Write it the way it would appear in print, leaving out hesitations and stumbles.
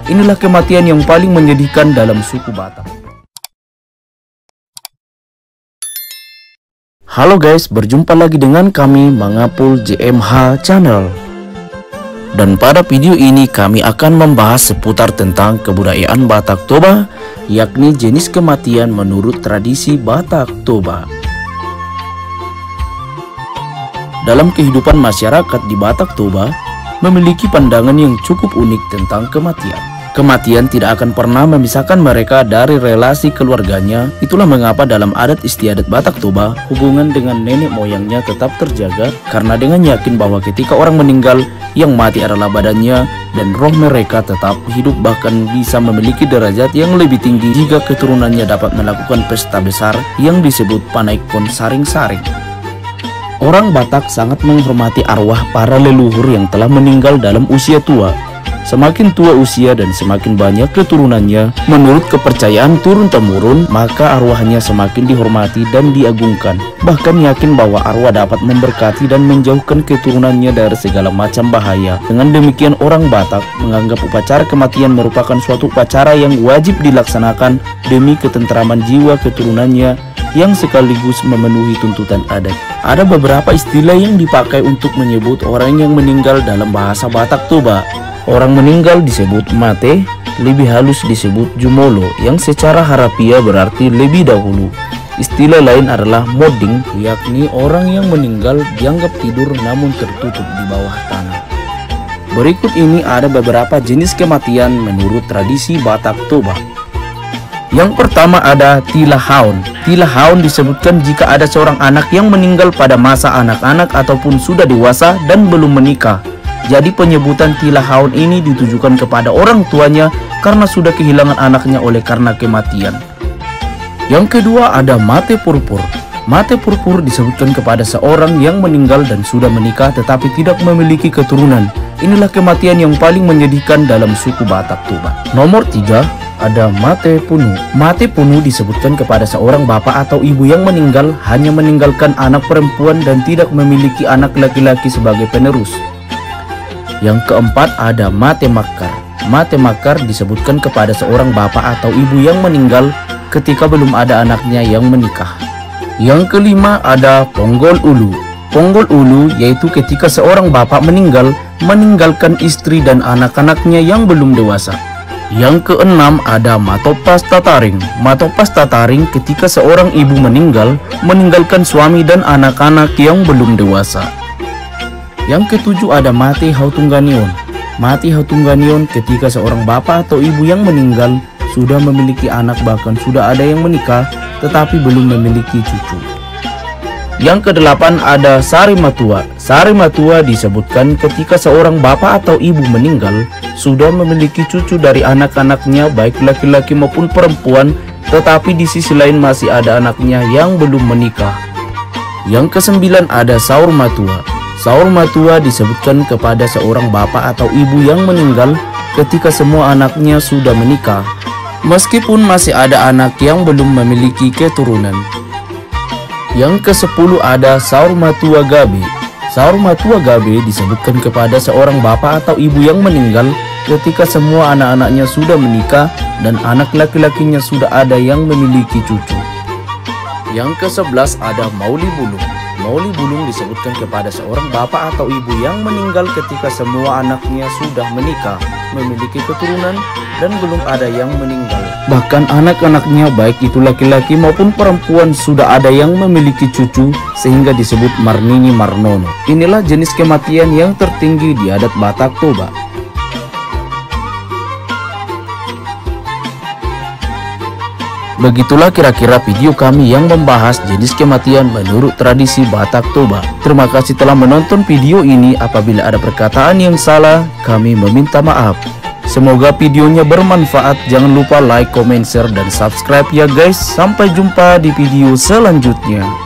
Inilah kematian yang paling menyedihkan dalam suku Batak. Halo guys, berjumpa lagi dengan kami Mangapul JMH Channel. Dan pada video ini kami akan membahas seputar tentang kebudayaan Batak Toba, yakni jenis kematian menurut tradisi Batak Toba. Dalam kehidupan masyarakat di Batak Toba memiliki pandangan yang cukup unik tentang kematian. Kematian tidak akan pernah memisahkan mereka dari relasi keluarganya. Itulah mengapa dalam adat istiadat Batak Toba, hubungan dengan nenek moyangnya tetap terjaga, karena dengan yakin bahwa ketika orang meninggal, yang mati adalah badannya dan roh mereka tetap hidup, bahkan bisa memiliki derajat yang lebih tinggi jika keturunannya dapat melakukan pesta besar yang disebut Panaikon Saring-Saring. Orang Batak sangat menghormati arwah para leluhur yang telah meninggal dalam usia tua. Semakin tua usia dan semakin banyak keturunannya, menurut kepercayaan turun-temurun, maka arwahnya semakin dihormati dan diagungkan. Bahkan yakin bahwa arwah dapat memberkati dan menjauhkan keturunannya dari segala macam bahaya. Dengan demikian orang Batak menganggap upacara kematian merupakan suatu upacara yang wajib dilaksanakan demi ketentraman jiwa keturunannya yang sekaligus memenuhi tuntutan adat. Ada beberapa istilah yang dipakai untuk menyebut orang yang meninggal dalam bahasa Batak Toba. Orang meninggal disebut mate, lebih halus disebut jumolo, yang secara harafiah berarti lebih dahulu. Istilah lain adalah moding, yakni orang yang meninggal dianggap tidur namun tertutup di bawah tanah. Berikut ini ada beberapa jenis kematian menurut tradisi Batak Toba. Yang pertama ada tilahaun. Tilahaun disebutkan jika ada seorang anak yang meninggal pada masa anak-anak ataupun sudah dewasa dan belum menikah. Jadi penyebutan tilahaun ini ditujukan kepada orang tuanya karena sudah kehilangan anaknya oleh karena kematian. Yang kedua ada mate purpur. Mate purpur disebutkan kepada seorang yang meninggal dan sudah menikah tetapi tidak memiliki keturunan. Inilah kematian yang paling menyedihkan dalam suku Batak Toba. Nomor 3 ada mate punu. Mate punu disebutkan kepada seorang bapak atau ibu yang meninggal hanya meninggalkan anak perempuan dan tidak memiliki anak laki-laki sebagai penerus. Yang keempat ada mate makar. Mate makar disebutkan kepada seorang bapak atau ibu yang meninggal ketika belum ada anaknya yang menikah. Yang kelima ada ponggol ulu. Ponggol ulu yaitu ketika seorang bapak meninggal meninggalkan istri dan anak-anaknya yang belum dewasa. Yang keenam ada matopas tataring. Matopas tataring ketika seorang ibu meninggal meninggalkan suami dan anak-anak yang belum dewasa. Yang ketujuh ada mate hautungganion. Mate hautungganion ketika seorang bapak atau ibu yang meninggal sudah memiliki anak, bahkan sudah ada yang menikah tetapi belum memiliki cucu. Yang kedelapan ada sari matua. Sari matua disebutkan ketika seorang bapak atau ibu meninggal sudah memiliki cucu dari anak-anaknya baik laki-laki maupun perempuan, tetapi di sisi lain masih ada anaknya yang belum menikah. Yang kesembilan ada saur matua. Saur matua disebutkan kepada seorang bapak atau ibu yang meninggal ketika semua anaknya sudah menikah, meskipun masih ada anak yang belum memiliki keturunan. Yang ke-10 ada saur matua gabe. Saur matua gabe disebutkan kepada seorang bapak atau ibu yang meninggal ketika semua anak-anaknya sudah menikah dan anak laki-lakinya sudah ada yang memiliki cucu. Yang ke-11 ada mauli bulung. Mauli bulung disebutkan kepada seorang bapak atau ibu yang meninggal ketika semua anaknya sudah menikah, memiliki keturunan, dan belum ada yang meninggal. Bahkan anak-anaknya baik itu laki-laki maupun perempuan sudah ada yang memiliki cucu, sehingga disebut marnini marnono. Inilah jenis kematian yang tertinggi di adat Batak Toba. Begitulah kira-kira video kami yang membahas jenis kematian menurut tradisi Batak Toba. Terima kasih telah menonton video ini. Apabila ada perkataan yang salah, kami meminta maaf. Semoga videonya bermanfaat. Jangan lupa like, comment, share, dan subscribe ya guys. Sampai jumpa di video selanjutnya.